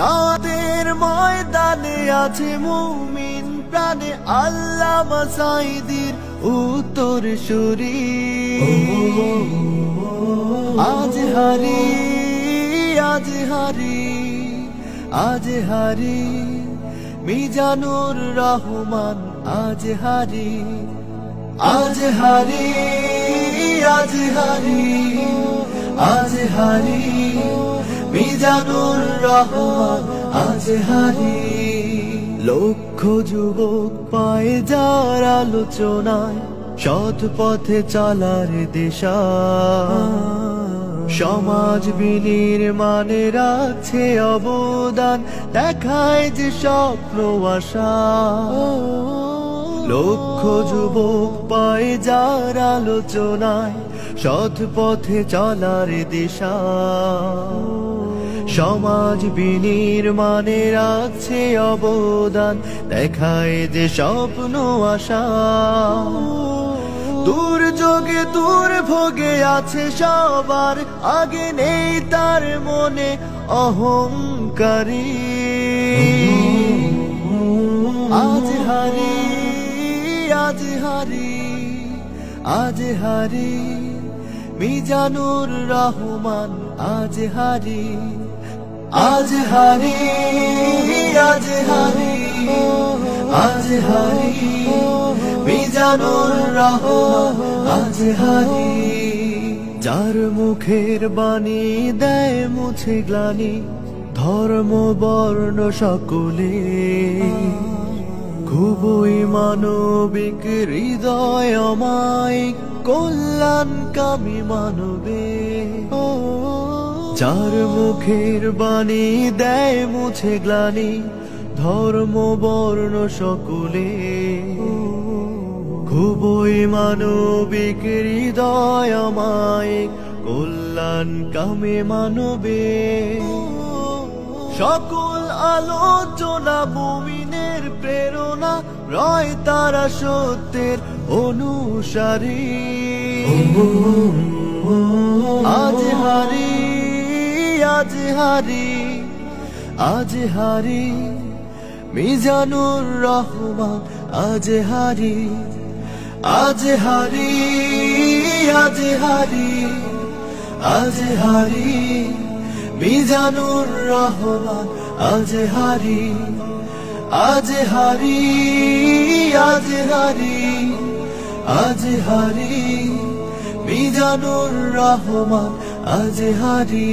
দাওয়াতের ময়দানে আছে মুমিন প্রাণে আল্লামা সাঈদীর উত্তরসূরি। আজ হারি আজ হারি আজ হারি মিজানুর রহমান আজ হারি আজ হারি আজ হারি আজ হারি মিজানুর রহমান আজ হারি। লক্ষ যুবক পায়ে যার আলোচনায় সৎ পথে চলার দিশা, সমাজ বিনির্মাণে রাখছে অবদান, দেখায় যে স্বপ্ন আশা। লক্ষ যুবক পায়ে যার আলোচনায় সৎ পথে চলার দিশা, সমাজ বিনির্মাণে রাখছে অবদান, দেখায় যে স্বপ্ন আশা। দুর্যোগে দুর্ভোগে আছে সবার আগে, নেই তার মনে অহংকারী। আজ হারি আজ হারি আজ হারি মিজানুর রহমান আজ হারি আজ হারি আজ হারি আজ হারি মিজানুর রহমান আজ হারি। যার মুখের বাণী দেয় মুছে গ্লানি, ধর্ম বর্ণ সকলে খুবই মানবিক, হৃদয় অমায়িক, কল্যাণকামী মানবে। যার মুখের বাণী দেয় মুছে গ্লানি, ধর্ম বর্ণ সকলে খুবই মানবিক, হৃদয় অমায়িক, কল্যাণকামী মানবে। সকল আলোচনা মুমিনের প্রেরণা, রয় তারা সত্যের অনুসারী। আজ হারি আজ হারি আজ হারি মিজানুর রহমান আজ হারি আজ হারি আজ হারি আজ হারি মিজানুর রহমান আজ হারি আজ হারি আজ হারি আজ হারি মিজানুর রহমান আজ হারি।